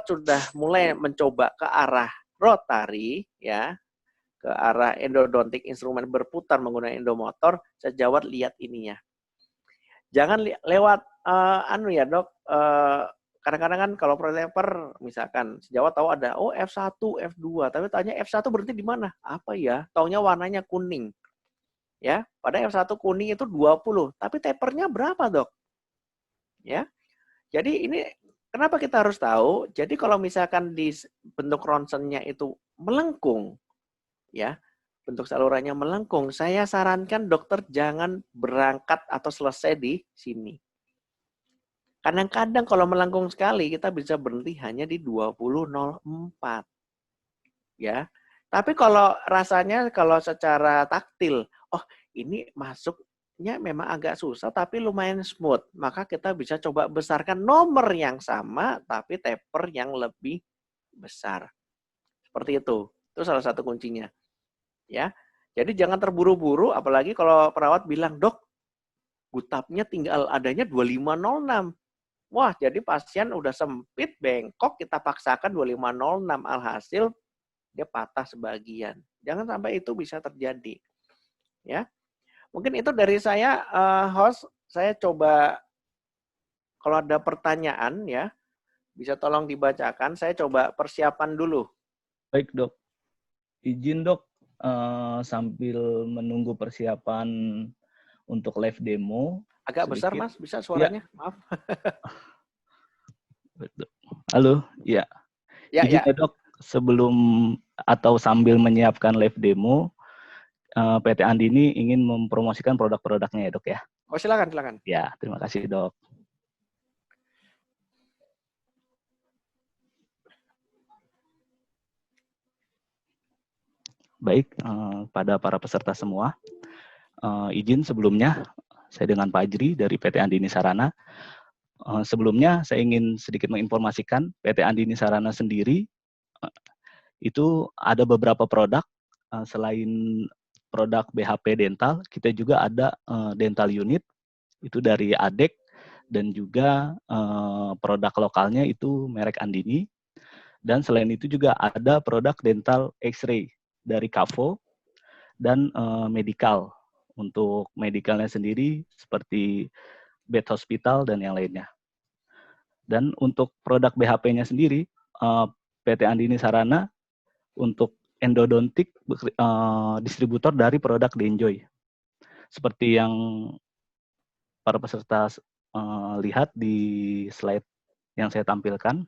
sudah mulai mencoba ke arah rotari, ya, ke arah endodontik instrumen berputar menggunakan endomotor, sejawat lihat ininya. Jangan lewat ya dok, kadang-kadang kan kalau proteper misalkan sejawat tahu ada F1, F2, tapi tanya F1 berarti di mana? Apa ya? Taunya warnanya kuning. Ya, pada F1 kuning itu 20, tapi tapernya berapa, Dok? Ya. Jadi ini kenapa kita harus tahu? Jadi kalau misalkan di bentuk ronsennya itu melengkung, ya, bentuk salurannya melengkung, saya sarankan dokter jangan berangkat atau selesai di sini. Kadang-kadang kalau melengkung sekali, kita bisa berhenti hanya di 20.04. Ya. Tapi kalau rasanya, kalau secara taktil, oh ini masuknya memang agak susah, tapi lumayan smooth. Maka kita bisa coba besarkan nomor yang sama, tapi taper yang lebih besar. Seperti itu. Itu salah satu kuncinya. Ya. Jadi jangan terburu-buru, apalagi kalau perawat bilang, dok, gutapnya tinggal adanya 2506. Wah, jadi pasien udah sempit, bengkok, kita paksakan 2506. Alhasil dia patah sebagian. Jangan sampai itu bisa terjadi. Ya, mungkin itu dari saya, host. Saya coba kalau ada pertanyaan ya, bisa tolong dibacakan. Saya coba persiapan dulu. Baik dok, izin dok, sambil menunggu persiapan untuk live demo. Agak sedikit. besar mas, bisa suaranya? Ya. Maaf. Halo, ya. Izin ya dok, sebelum atau sambil menyiapkan live demo, PT Andini ingin mempromosikan produk-produknya ya dok ya. Oh silakan, silakan. Ya, terima kasih dok. Baik, pada para peserta semua, izin sebelumnya saya dengan Pak Ajri dari PT Andini Sarana. Sebelumnya saya ingin sedikit menginformasikan PT Andini Sarana sendiri itu ada beberapa produk, selain produk BHP dental, kita juga ada dental unit itu dari ADEC, dan juga produk lokalnya itu merek Andini. Dan selain itu juga ada produk dental X-ray dari Kavo dan medical. Untuk medicalnya sendiri seperti Bed Hospital dan yang lainnya. Dan untuk produk BHP-nya sendiri, PT Andini Sarana untuk endodontik distributor dari produk Denjoy. Seperti yang para peserta lihat di slide yang saya tampilkan.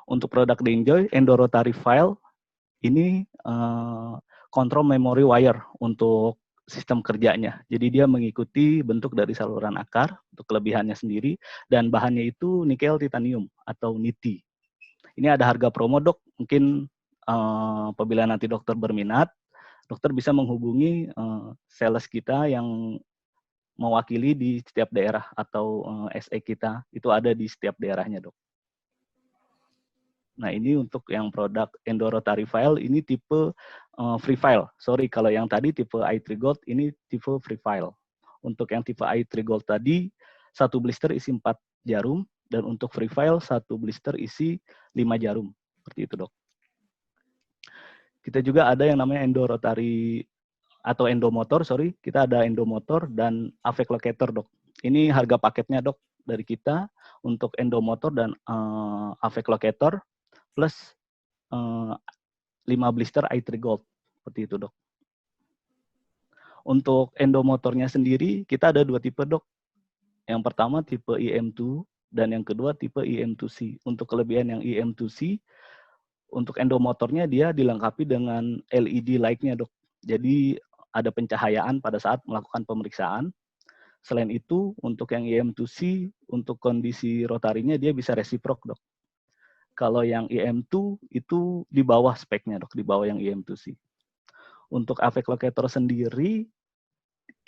Untuk produk Denjoy, endorotary file ini kontrol memory wire untuk sistem kerjanya. Jadi dia mengikuti bentuk dari saluran akar untuk kelebihannya sendiri, dan bahannya itu nikel titanium atau niti. Ini ada harga promo dok, mungkin apabila nanti dokter berminat, dokter bisa menghubungi sales kita yang mewakili di setiap daerah, atau SE kita itu ada di setiap daerahnya dok. Nah ini untuk yang produk endorotary file, ini tipe free file. Sorry, kalau yang tadi tipe i3 Gold, ini tipe free file. Untuk yang tipe i3 Gold tadi, satu blister isi 4 jarum, dan untuk free file, satu blister isi 5 jarum. Seperti itu dok. Kita juga ada yang namanya endorotary atau endomotor, sorry. Kita ada endomotor dan AVEC locator dok. Ini harga paketnya dok dari kita untuk endomotor dan AVEC locator plus 5 blister i3 Gold. Seperti itu, dok. Untuk endomotornya sendiri, kita ada 2 tipe, dok. Yang pertama tipe IM2, dan yang kedua tipe IM2C. Untuk kelebihan yang IM2C, untuk endomotornya dia dilengkapi dengan LED light-nya, dok. Jadi ada pencahayaan pada saat melakukan pemeriksaan. Selain itu, untuk yang IM2C, untuk kondisi rotarinya dia bisa reciprok, dok. Kalau yang IM2 itu di bawah speknya dok, di bawah yang IM2C. Untuk AVEC locator sendiri,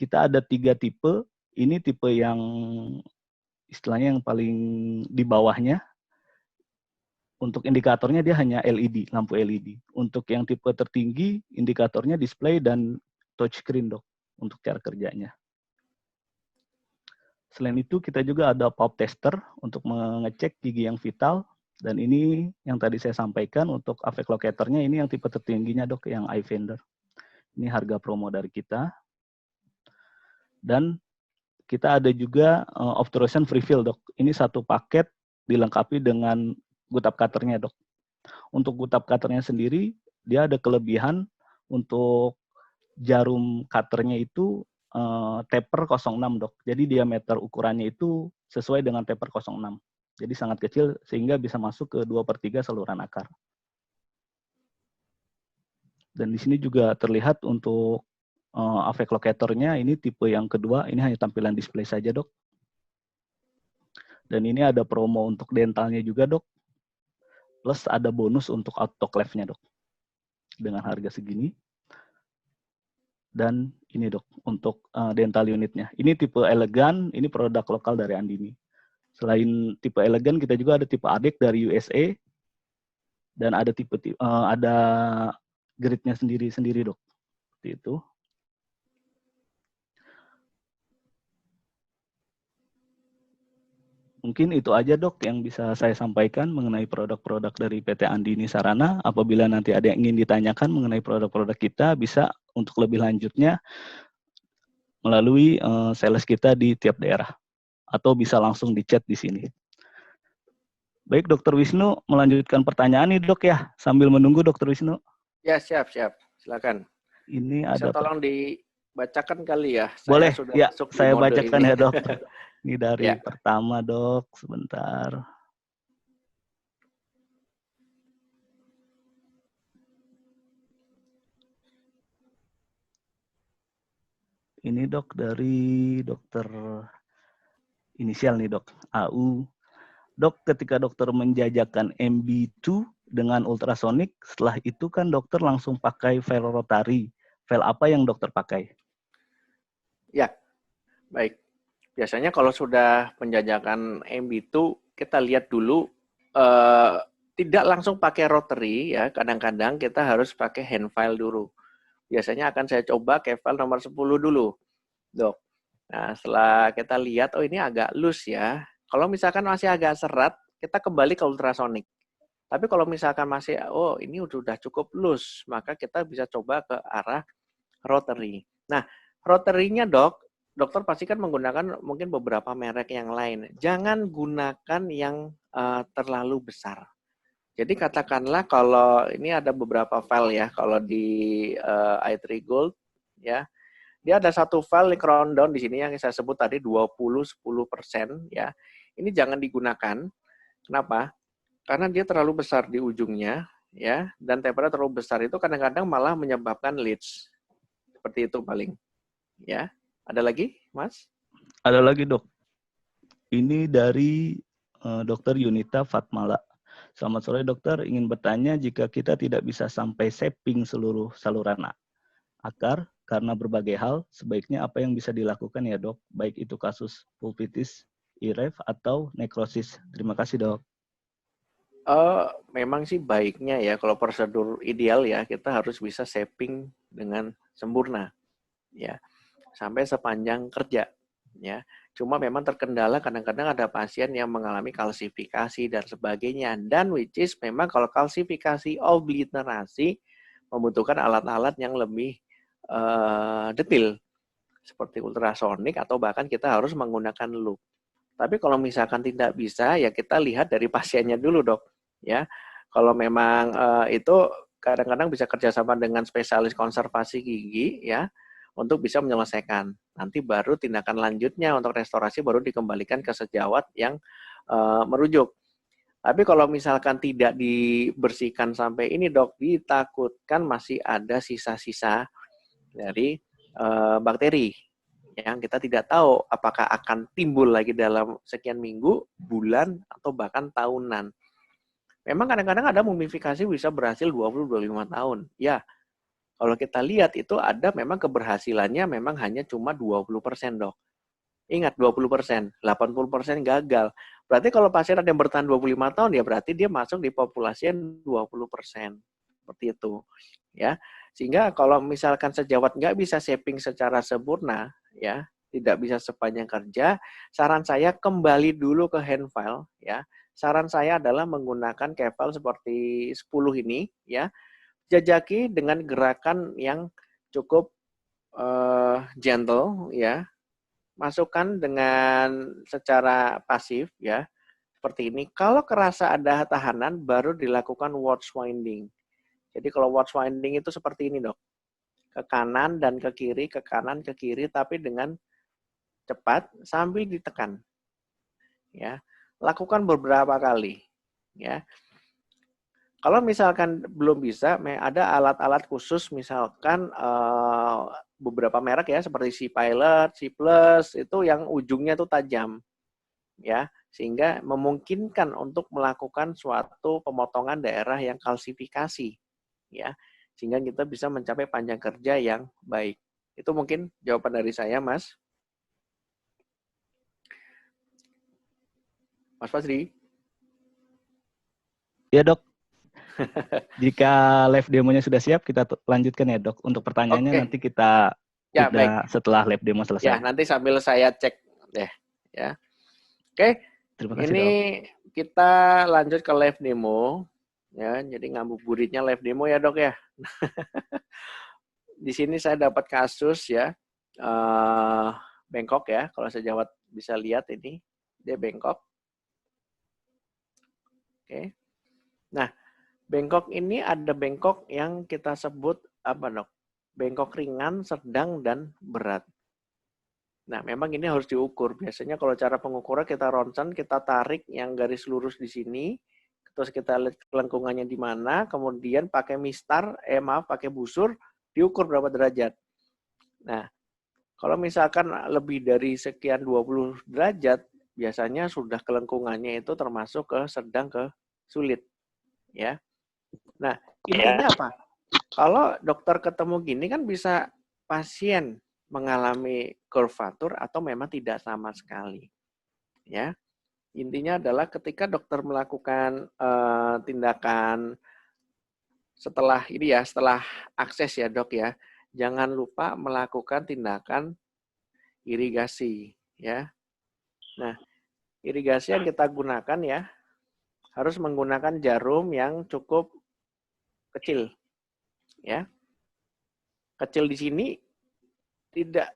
kita ada 3 tipe. Ini tipe yang istilahnya yang paling di bawahnya. Untuk indikatornya dia hanya LED, lampu LED. Untuk yang tipe tertinggi, indikatornya display dan touchscreen dok, untuk cara kerjanya. Selain itu kita juga ada pulp tester untuk mengecek gigi yang vital. Dan ini yang tadi saya sampaikan untuk affect locatornya, ini yang tipe tertingginya dok, yang iVendor. Ini harga promo dari kita. Dan kita ada juga obturation free fill dok. Ini satu paket dilengkapi dengan good up cutternya dok. Untuk good up cutternya sendiri, dia ada kelebihan untuk jarum cutternya itu taper 06 dok. Jadi diameter ukurannya itu sesuai dengan taper 06. Jadi sangat kecil sehingga bisa masuk ke 2/3 saluran akar. Dan di sini juga terlihat untuk affect locatornya, ini tipe yang kedua, ini hanya tampilan display saja dok. Dan ini ada promo untuk dentalnya juga dok. Plus ada bonus untuk autoclave-nya dok. Dengan harga segini. Dan ini dok, untuk dental unitnya. Ini tipe elegan, ini produk lokal dari Andini. Selain tipe elegan, kita juga ada tipe ADEC dari USA. Dan ada ada grid-nya sendiri dok. Seperti itu. Mungkin itu aja dok yang bisa saya sampaikan mengenai produk-produk dari PT Andini Sarana. Apabila nanti ada yang ingin ditanyakan mengenai produk-produk kita, bisa untuk lebih lanjutnya melalui sales kita di tiap daerah. Atau bisa langsung di chat di sini. Baik, Dokter Wisnu melanjutkan pertanyaan nih dok ya, sambil menunggu Dokter Wisnu. Ya, siap. Silakan. Ini Bisa ada tolong dibacakan kali ya. Boleh, Saya sudah ya masuk di saya mode bacakan ini. ya dok. Ini dari Ya. pertama dok, sebentar. Ini dok dari dokter inisial nih dok, AU. Dok, ketika dokter menjajakan MB2 dengan ultrasonik, setelah itu kan dokter langsung pakai file rotary. File apa yang dokter pakai? Ya, baik. Biasanya kalau sudah penjajakan MB2, kita lihat dulu tidak langsung pakai rotary ya. Kadang-kadang kita harus pakai hand file dulu. Biasanya akan saya coba ke file nomor 10 dulu, dok. Nah, setelah kita lihat, oh ini agak loose ya. Kalau misalkan masih agak serat, kita kembali ke ultrasonik. Tapi kalau misalkan masih, oh ini sudah cukup loose, maka kita bisa coba ke arah rotary. Nah, rotary-nya dokter pasti kan menggunakan mungkin beberapa merek yang lain. Jangan gunakan yang terlalu besar. Jadi katakanlah kalau ini ada beberapa file ya, kalau di i3 Gold ya, dia ada satu file crown down di sini yang saya sebut tadi 20-10% ya. Ini jangan digunakan. Kenapa? Karena dia terlalu besar di ujungnya ya, dan tapernya terlalu besar itu kadang-kadang malah menyebabkan leaks. Seperti itu paling. Ya. Ada lagi, Mas? Ada lagi dok. Ini dari Dokter Yunita Fatmala. Selamat sore dokter, ingin bertanya jika kita tidak bisa sampai shaping seluruh saluran akar karena berbagai hal, sebaiknya apa yang bisa dilakukan ya dok? Baik itu kasus pulpitis, IREF, atau nekrosis. Terima kasih dok. Memang sih baiknya ya, kalau prosedur ideal ya, kita harus bisa shaping dengan sempurna. Ya, sampai sepanjang kerja. Ya, cuma memang terkendala kadang-kadang ada pasien yang mengalami kalsifikasi dan sebagainya, dan which is memang kalau kalsifikasi obliterasi membutuhkan alat-alat yang lebih detail seperti ultrasonik atau bahkan kita harus menggunakan loop. Tapi kalau misalkan tidak bisa ya kita lihat dari pasiennya dulu dok ya. Kalau memang itu kadang-kadang bisa kerjasama dengan spesialis konservasi gigi ya, untuk bisa menyelesaikan. Nanti baru tindakan lanjutnya untuk restorasi baru dikembalikan ke sejawat yang merujuk. Tapi kalau misalkan tidak dibersihkan sampai ini dok, ditakutkan masih ada sisa-sisa dari bakteri yang kita tidak tahu apakah akan timbul lagi dalam sekian minggu, bulan, atau bahkan tahunan. Memang kadang-kadang ada mumifikasi bisa berhasil 20-25 tahun. Ya, kalau kita lihat itu ada memang keberhasilannya memang hanya cuma 20% dok. Ingat 20%, 80% gagal. Berarti kalau pasien ada yang bertahan 25 tahun ya berarti dia masuk di populasi yang 20%. Seperti itu. Ya, sehingga kalau misalkan sejawat nggak bisa shaping secara sempurna, ya tidak bisa sepanjang kerja, saran saya kembali dulu ke hand file, ya saran saya adalah menggunakan Kevlar seperti 10 ini, ya. Jajaki dengan gerakan yang cukup gentle, ya. Masukkan dengan secara pasif, ya. Seperti ini. Kalau kerasa ada tahanan, baru dilakukan watch winding. Jadi kalau watch winding itu seperti ini, Dok. Ke kanan dan ke kiri, ke kanan, ke kiri, tapi dengan cepat sambil ditekan. Ya, lakukan beberapa kali. Ya, kalau misalkan belum bisa, ada alat-alat khusus, misalkan beberapa merek ya, seperti C-Pilot, C-Plus, itu yang ujungnya itu tajam. Ya, sehingga memungkinkan untuk melakukan suatu pemotongan daerah yang kalsifikasi. Ya, sehingga kita bisa mencapai panjang kerja yang baik. Itu mungkin jawaban dari saya, Mas. Mas Fazri. Ya, Dok. Jika live demonya sudah siap, kita lanjutkan ya, Dok. Untuk pertanyaannya nanti kita ya, baik. Setelah live demo selesai. Ya, nanti sambil saya cek deh. Ya. Oke. Terima kasih, ini Dok. Kita lanjut ke live demo. Ya, jadi ngabuburitnya live demo ya, Dok ya. Di sini saya dapat kasus ya. Bengkok ya, kalau sejawat bisa lihat ini. Dia bengkok. Oke. Nah, bengkok ini ada bengkok yang kita sebut apa, Dok? Bengkok ringan, sedang, dan berat. Nah, memang ini harus diukur. Biasanya kalau cara pengukuran kita ronsen, kita tarik yang garis lurus di sini, terus kita lihat kelengkungannya di mana, kemudian pakai mistar, pakai busur, diukur berapa derajat. Nah, kalau misalkan lebih dari sekian 20 derajat, biasanya sudah kelengkungannya itu termasuk ke sedang ke sulit. Ya. Nah, intinya apa? Kalau dokter ketemu gini kan bisa pasien mengalami kurvatur atau memang tidak sama sekali. Ya. Intinya adalah ketika dokter melakukan tindakan setelah ini ya, setelah akses ya, Dok ya. Jangan lupa melakukan tindakan irigasi ya. Nah, irigasi yang kita gunakan ya harus menggunakan jarum yang cukup kecil. Ya. Kecil di sini tidak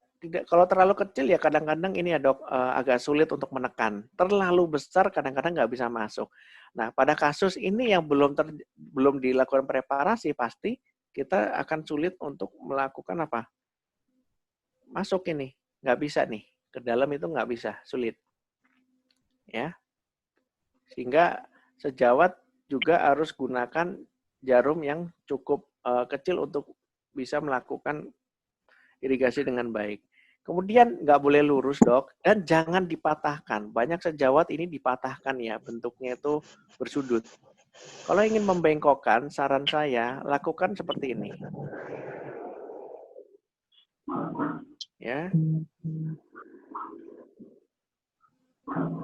kalau terlalu kecil ya kadang-kadang ini ya, Dok, agak sulit untuk menekan. Terlalu besar kadang-kadang nggak bisa masuk. Nah, pada kasus ini yang belum dilakukan preparasi, pasti kita akan sulit untuk melakukan apa? Masuk ini, nggak bisa nih. Ke dalam itu nggak bisa, sulit. Ya. Sehingga sejawat juga harus gunakan jarum yang cukup kecil untuk bisa melakukan irigasi dengan baik. Kemudian nggak boleh lurus, Dok, dan jangan dipatahkan. Banyak sejawat ini dipatahkan ya, bentuknya itu bersudut. Kalau ingin membengkokkan, saran saya lakukan seperti ini. Ya.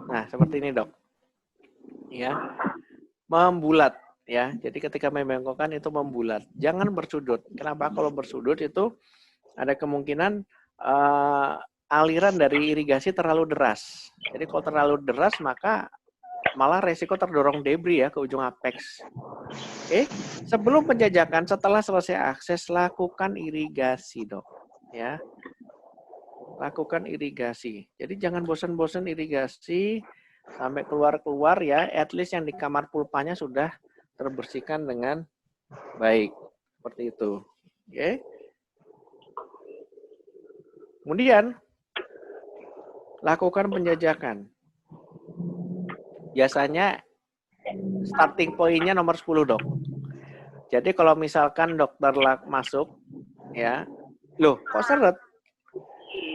Nah, seperti ini, Dok. Ya. Membulat ya. Jadi ketika membengkokkan itu membulat. Jangan bersudut. Kenapa? Kalau bersudut itu ada kemungkinan aliran dari irigasi terlalu deras. Jadi kalau terlalu deras maka malah resiko terdorong debris ya ke ujung apex. Oke, sebelum penjajakan, setelah selesai akses, lakukan irigasi, Dok. Ya, lakukan irigasi. Jadi jangan bosan-bosan irigasi sampai keluar-keluar ya. At least yang di kamar pulpanya sudah terbersihkan dengan baik. Seperti itu. Oke. Kemudian, lakukan penjajakan. Biasanya starting point-nya nomor 10, Dok. Jadi kalau misalkan dokter masuk, ya, loh kok seret?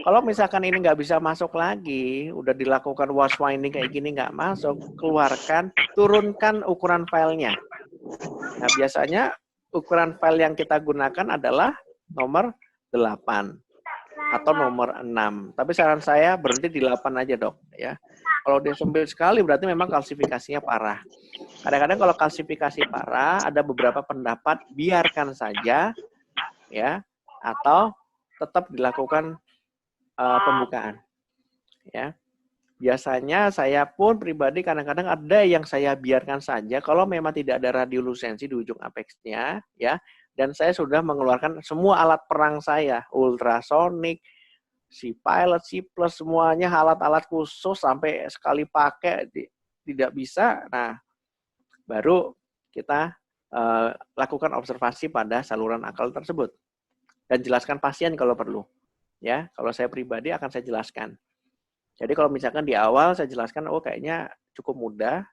Kalau misalkan ini nggak bisa masuk lagi, udah dilakukan wash winding kayak gini nggak masuk, keluarkan, turunkan ukuran filenya. Nah, biasanya ukuran file yang kita gunakan adalah nomor 8 atau nomor 6. Tapi saran saya berhenti di 8 aja, Dok. Ya. Kalau dia sempit sekali berarti memang kalsifikasinya parah. Kadang-kadang kalau kalsifikasi parah, ada beberapa pendapat biarkan saja, ya, atau tetap dilakukan pembukaan. Ya. Biasanya saya pun pribadi kadang-kadang ada yang saya biarkan saja kalau memang tidak ada radiolusensi di ujung apexnya, ya. Dan saya sudah mengeluarkan semua alat perang saya, ultrasonik, si pilot, si plus, semuanya alat-alat khusus sampai sekali pakai tidak bisa. Nah, baru kita lakukan observasi pada saluran akal tersebut dan jelaskan pasien kalau perlu. Ya, kalau saya pribadi akan saya jelaskan. Jadi kalau misalkan di awal saya jelaskan, oh kayaknya cukup mudah,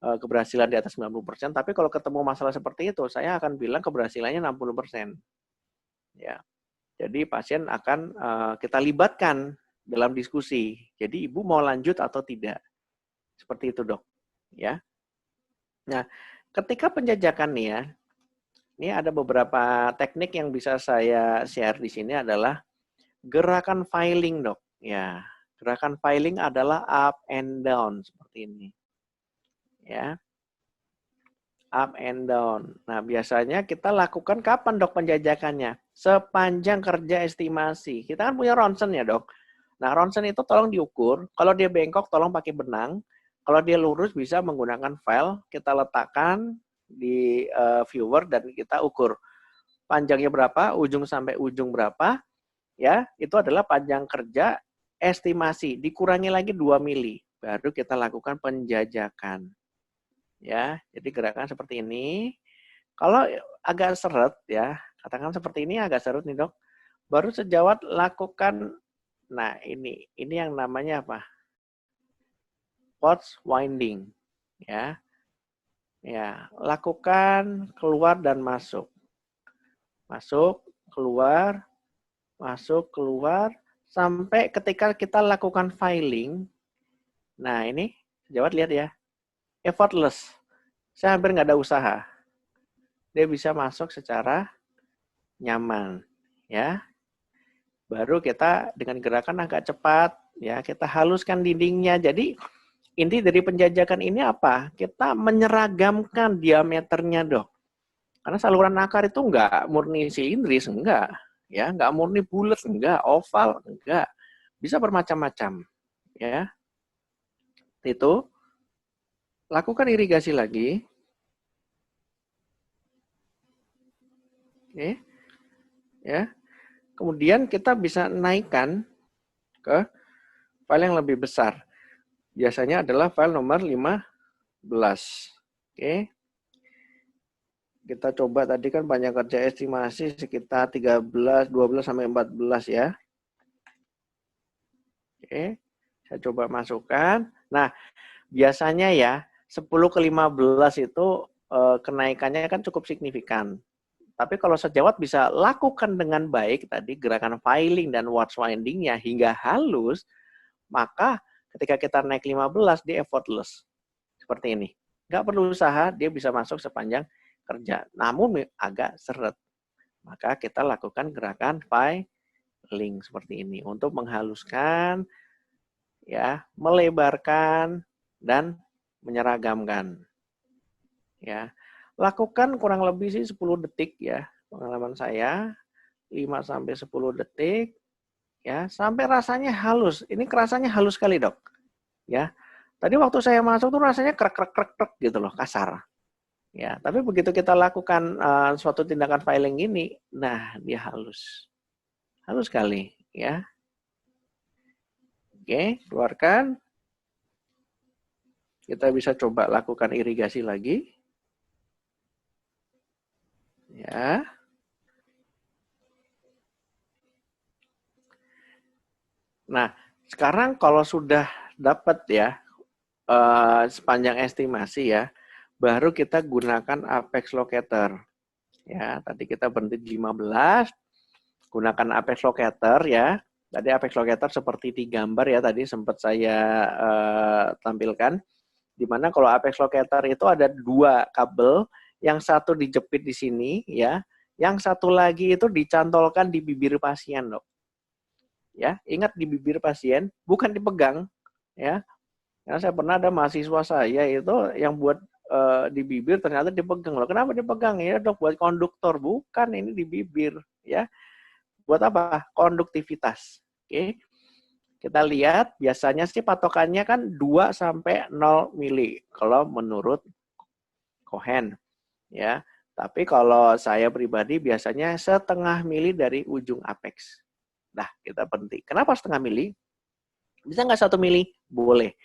keberhasilan di atas 90%, tapi kalau ketemu masalah seperti itu, saya akan bilang keberhasilannya 60%. Ya. Jadi pasien akan kita libatkan dalam diskusi. Jadi ibu mau lanjut atau tidak? Seperti itu, Dok. Ya. Nah, ketika penjajakan nih ya, ini ada beberapa teknik yang bisa saya share di sini adalah gerakan filing, Dok. Ya. Gerakan filing adalah up and down seperti ini. Ya. Up and down. Nah, biasanya kita lakukan kapan, Dok, penjajakannya? Sepanjang kerja estimasi. Kita kan punya ronsen ya, Dok. Nah, ronsen itu tolong diukur. Kalau dia bengkok, tolong pakai benang. Kalau dia lurus, bisa menggunakan file. Kita letakkan di viewer dan kita ukur. Panjangnya berapa, ujung sampai ujung berapa. Ya, itu adalah panjang kerja estimasi, dikurangi lagi 2 mili, baru kita lakukan penjajakan. Ya, jadi gerakan seperti ini. Kalau agak seret ya, katakan seperti ini agak seret nih, Dok. Baru sejawat lakukan, nah ini yang namanya apa? Watch winding. Ya. Ya, lakukan keluar dan masuk. Masuk, keluar, masuk, keluar, sampai ketika kita lakukan filing. Nah, ini sejawat lihat ya. Effortless. Saya hampir nggak ada usaha. Dia bisa masuk secara nyaman, ya. Baru kita dengan gerakan agak cepat, ya, kita haluskan dindingnya. Jadi inti dari penjajakan ini apa? Kita menyeragamkan diameternya, Dok. Karena saluran akar itu nggak murni silindris, enggak. Ya, nggak murni bulat, enggak. Oval, enggak. Bisa bermacam-macam, ya. Itu lakukan irigasi lagi. Oke. Ya. Kemudian kita bisa naikkan ke file yang lebih besar. Biasanya adalah file nomor 15. Oke. Kita coba tadi kan banyak kerja estimasi sekitar 13, 12 sampai 14 ya. Oke. Saya coba masukkan. Nah, biasanya ya 10 ke 15 itu kenaikannya kan cukup signifikan. Tapi kalau sejawat bisa lakukan dengan baik tadi gerakan filing dan watch winding-nya hingga halus, maka ketika kita naik 15 dia effortless. Seperti ini. Nggak perlu usaha, dia bisa masuk sepanjang kerja. Namun agak seret. Maka kita lakukan gerakan filing seperti ini untuk menghaluskan, ya, melebarkan dan menyeragamkan. Ya. Lakukan kurang lebih sih 10 detik ya, pengalaman saya 5 sampai 10 detik ya, sampai rasanya halus. Ini kerasanya halus sekali, Dok. Ya. Tadi waktu saya masuk tuh rasanya krek gitu loh, kasar. Ya, tapi begitu kita lakukan suatu tindakan filing ini, nah dia halus. Halus sekali, ya. Oke, keluarkan. Kita bisa coba lakukan irigasi lagi. Ya. Nah, sekarang kalau sudah dapat ya sepanjang estimasi ya, baru kita gunakan apex locator. Ya, tadi kita berhenti di 15, gunakan apex locator ya. Tadi apex locator seperti di gambar ya, tadi sempat saya tampilkan. Di mana kalau apex locator itu ada 2 kabel, yang satu dijepit di sini ya, yang satu lagi itu dicantolkan di bibir pasien, Dok. Ya, ingat di bibir pasien, bukan dipegang ya. Karena saya pernah ada mahasiswa saya itu yang buat di bibir ternyata dipegang. Loh, kenapa dipegang? Ya, Dok, buat konduktor. Bukan, ini di bibir ya. Buat apa? Konduktivitas. Oke. Kita lihat biasanya sih patokannya kan 2 sampai 0 mili kalau menurut Cohen, ya. Tapi kalau saya pribadi biasanya setengah mili dari ujung apex. Nah, kita berhenti. Kenapa setengah mili? Bisa nggak 1 mili? Boleh.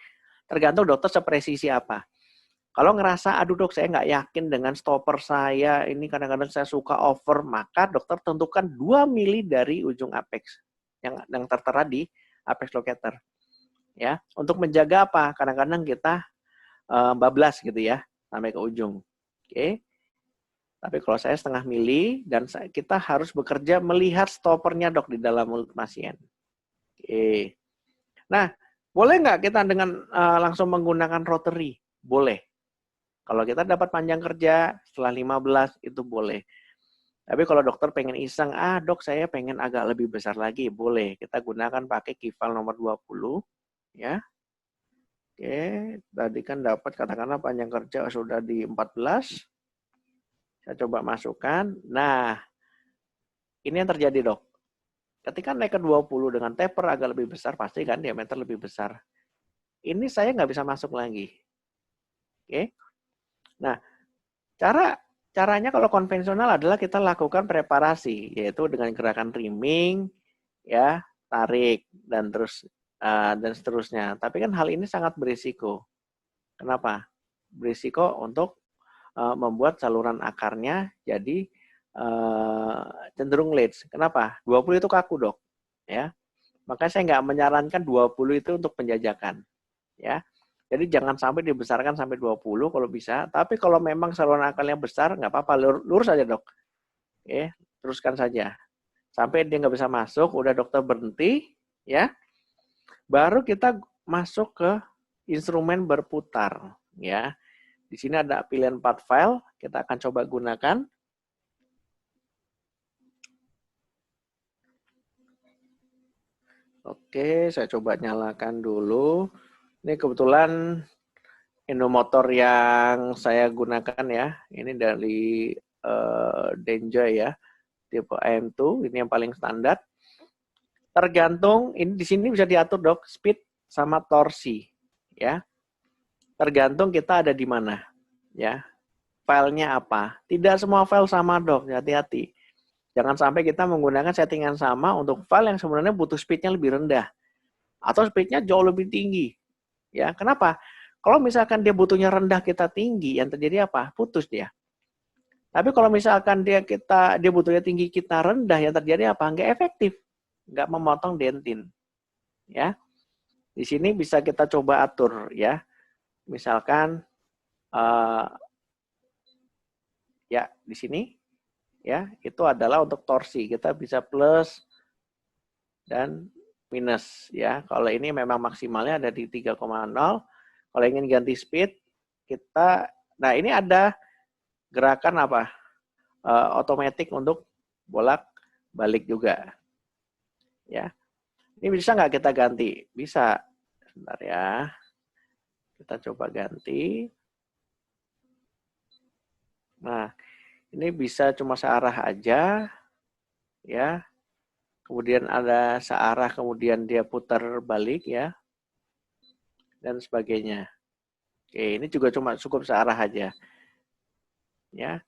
Tergantung dokter sepresisi apa. Kalau ngerasa, aduh dok, saya nggak yakin dengan stopper saya, ini kadang-kadang saya suka over, maka dokter tentukan 2 mili dari ujung apex yang tertera di apex locator. Ya, untuk menjaga apa? Kadang-kadang kita bablas gitu ya, sampai ke ujung. Oke. Tapi kalau saya setengah mili, dan kita harus bekerja melihat stoppernya dok di dalam mulut pasien. Oke. Nah, boleh nggak kita dengan langsung menggunakan rotary? Boleh. Kalau kita dapat panjang kerja setelah 15 itu boleh. Tapi kalau dokter pengen iseng, dok saya pengen agak lebih besar lagi, boleh. Kita gunakan pakai Kifal nomor 20, ya. Oke, tadi kan dapat katakanlah panjang kerja sudah di 14. Saya coba masukkan. Nah, ini yang terjadi dok. Ketika naik ke 20 dengan taper agak lebih besar, pasti kan diameter lebih besar. Ini saya nggak bisa masuk lagi. Oke. Nah, caranya kalau konvensional adalah kita lakukan preparasi, yaitu dengan gerakan trimming, ya, tarik dan seterusnya. Tapi kan hal ini sangat berisiko. Kenapa? Berisiko untuk membuat saluran akarnya jadi cenderung leach. Kenapa? 20 itu kaku dok, ya. Maka saya nggak menyarankan 20 itu untuk penjajakan, ya. Jadi jangan sampai dibesarkan sampai 20 kalau bisa. Tapi kalau memang saluran akalnya besar, nggak apa-apa, lurus saja dok. Oke, teruskan saja. Sampai dia nggak bisa masuk, udah dokter berhenti, ya. Baru kita masuk ke instrumen berputar, ya. Di sini ada pilihan part file, kita akan coba gunakan. Oke, saya coba nyalakan dulu. Ini kebetulan Endomotor yang saya gunakan ya, ini dari Denja ya, tipe AM2, ini yang paling standar. Tergantung, ini di sini bisa diatur dok, speed sama torsi, ya. Tergantung kita ada di mana, ya. Filenya apa? Tidak semua file sama dok, hati-hati. Jangan sampai kita menggunakan settingan sama untuk file yang sebenarnya butuh speednya lebih rendah, atau speednya jauh lebih tinggi, ya. Kenapa? Kalau misalkan dia butuhnya rendah, kita tinggi, yang terjadi apa? Putus dia. Tapi kalau misalkan dia butuhnya tinggi, kita rendah, yang terjadi apa? Nggak efektif, nggak memotong dentin. Ya, di sini bisa kita coba atur ya. Misalkan ya di sini ya itu adalah untuk torsi. Kita bisa plus dan minus ya. Kalau ini memang maksimalnya ada di 3,0. Kalau ingin ganti speed, nah ini ada gerakan apa? Otomatis untuk bolak-balik juga. Ya, ini bisa nggak kita ganti? Bisa. Sebentar ya. Kita coba ganti. Nah, ini bisa cuma searah aja. Ya. Kemudian ada searah, kemudian dia putar balik ya. Dan sebagainya. Oke, ini juga cuma cukup searah aja. Ya.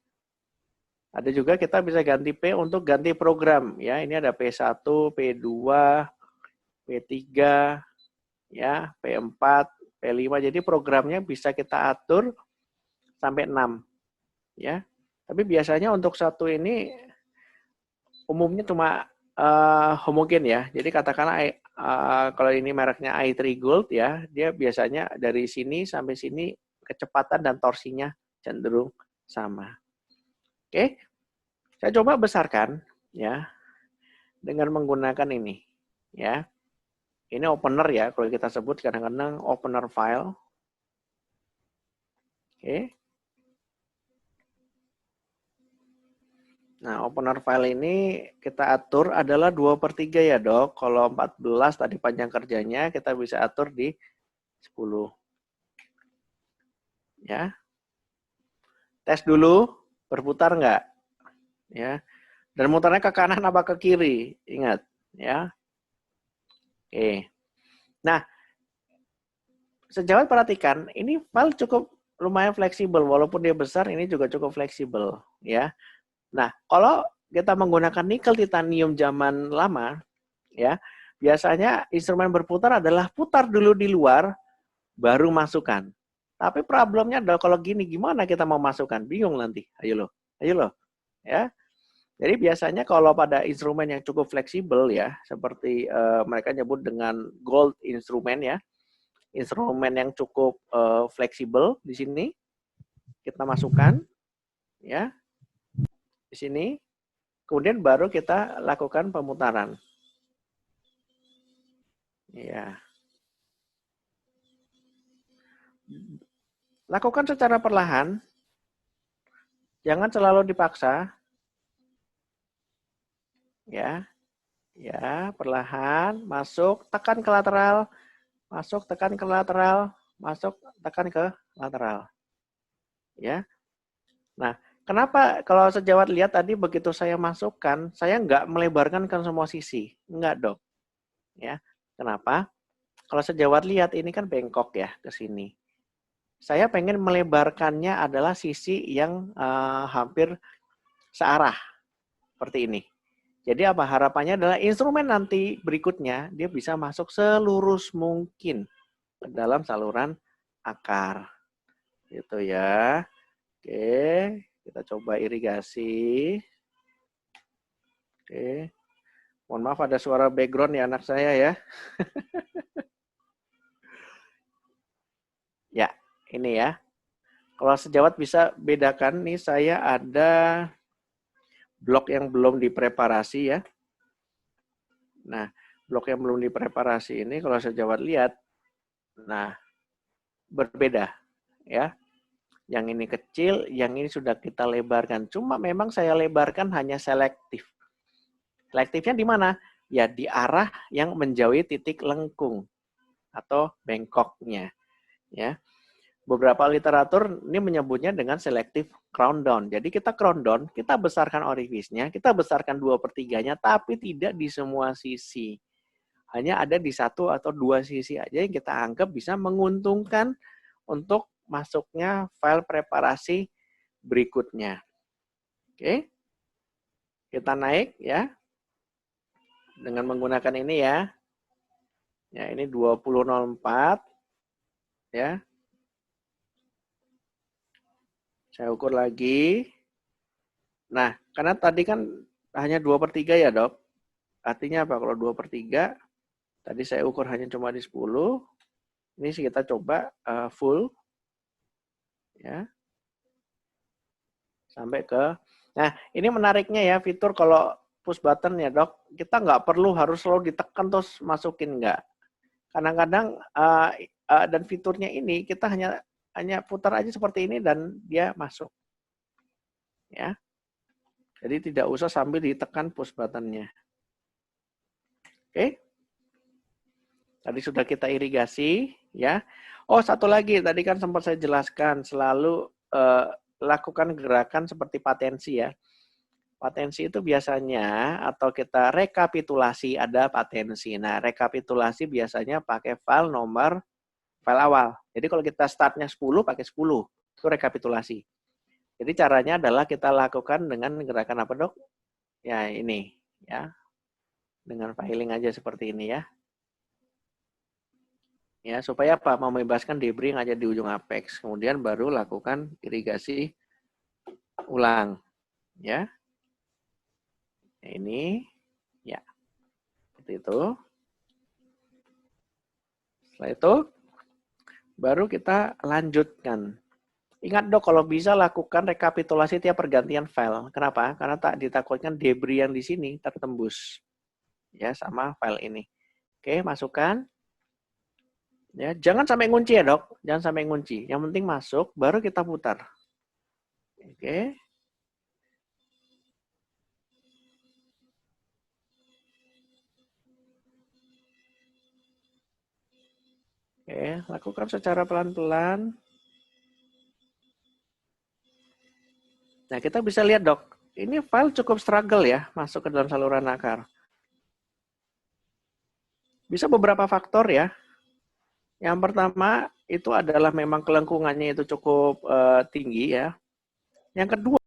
Ada juga kita bisa ganti P untuk ganti program ya. Ini ada P1, P2, P3, ya, P4, P5. Jadi programnya bisa kita atur sampai 6 ya. Tapi biasanya untuk satu ini umumnya cuma homogen ya. Jadi katakanlah kalau ini mereknya i3 Gold ya, dia biasanya dari sini sampai sini kecepatan dan torsinya cenderung sama. Oke. Saya coba besarkan ya dengan menggunakan ini ya. Ini opener ya, kalau kita sebut kadang-kadang opener file. Oke. Nah, opener file ini kita atur adalah 2/3 ya dok. Kalau 14 tadi panjang kerjanya, kita bisa atur di 10. Ya. Tes dulu, berputar nggak? Ya. Dan mutarnya ke kanan apa ke kiri? Ingat, ya. Oke. Nah, sejawat perhatikan, ini file cukup lumayan fleksibel, walaupun dia besar, ini juga cukup fleksibel, ya. Nah, kalau kita menggunakan nikel titanium zaman lama, ya, biasanya instrumen berputar adalah putar dulu di luar, baru masukkan. Tapi problemnya adalah kalau gini, gimana kita mau masukkan? Bingung nanti. Ayo loh, ya. Jadi biasanya kalau pada instrumen yang cukup fleksibel ya, seperti mereka nyebut dengan gold instrumen ya, instrumen yang cukup fleksibel di sini kita masukkan ya di sini, kemudian baru kita lakukan pemutaran. Ya. Lakukan secara perlahan, jangan selalu dipaksa. Ya, ya, perlahan, masuk, tekan ke lateral, masuk, tekan ke lateral, masuk, tekan ke lateral. Ya. Nah, kenapa kalau sejawat lihat tadi begitu saya masukkan, saya nggak melebarkan ke semua sisi. Nggak, Dok. Ya. Kenapa? Kalau sejawat lihat ini kan bengkok ya ke sini. Saya pengen melebarkannya adalah sisi yang hampir searah. Seperti ini. Jadi apa harapannya adalah instrumen nanti berikutnya dia bisa masuk selurus mungkin ke dalam saluran akar. Gitu ya. Oke, kita coba irigasi. Oke. Mohon maaf ada suara background ya anak saya ya. Ya, ini ya. Kalau sejawat bisa bedakan nih saya ada blok yang belum dipreparasi ya. Nah, blok yang belum dipreparasi ini kalau sejawat lihat, nah berbeda ya. Yang ini kecil, yang ini sudah kita lebarkan. Cuma memang saya lebarkan hanya selektif. Selektifnya di mana? Ya di arah yang menjauhi titik lengkung atau bengkoknya. Ya, beberapa literatur ini menyebutnya dengan selektif crown down. Jadi kita crown down, kita besarkan orifice-nya, kita besarkan 2/3-nya, tapi tidak di semua sisi. Hanya ada di 1 atau 2 sisi aja yang kita anggap bisa menguntungkan untuk masuknya file preparasi berikutnya. Oke. Kita naik ya. Dengan menggunakan ini ya. Ya, ini 2004 ya. Saya ukur lagi. Nah, karena tadi kan hanya 2/3 ya, Dok. Artinya apa? Kalau 2/3, tadi saya ukur hanya cuma di 10. Ini kita coba full. Ya. Sampai ke, nah ini menariknya ya fitur kalau push button ya Dok, kita nggak perlu harus selalu ditekan terus masukin, nggak. Kadang-kadang dan fiturnya ini kita hanya putar aja seperti ini dan dia masuk. Ya. Jadi tidak usah sambil ditekan push buttonnya. Oke. Tadi sudah kita irigasi ya. Oh, satu lagi tadi kan sempat saya jelaskan selalu lakukan gerakan seperti patensi ya. Patensi itu biasanya atau kita rekapitulasi ada patensi. Nah, rekapitulasi biasanya pakai file nomor file awal. Jadi kalau kita startnya 10 pakai 10. Itu rekapitulasi. Jadi caranya adalah kita lakukan dengan gerakan apa, Dok? Ya, ini ya. Dengan filing aja seperti ini ya. Ya, supaya apa? Membebaskan debris yang ada di ujung apex. Kemudian baru lakukan irigasi ulang. Ya. Ini, ya. Seperti itu. Setelah itu, baru kita lanjutkan. Ingat Dok, kalau bisa lakukan rekapitulasi tiap pergantian file. Kenapa? Karena tak ditakutkan debris yang di sini tertembus. Ya, sama file ini. Oke, masukkan. Ya, jangan sampai ngunci ya Dok, jangan sampai ngunci. Yang penting masuk, baru kita putar. Oke. Oke, lakukan secara pelan-pelan. Nah, kita bisa lihat Dok, ini file cukup struggle ya, masuk ke dalam saluran akar. Bisa beberapa faktor ya. Yang pertama itu adalah memang kelengkungannya itu cukup tinggi ya. Yang kedua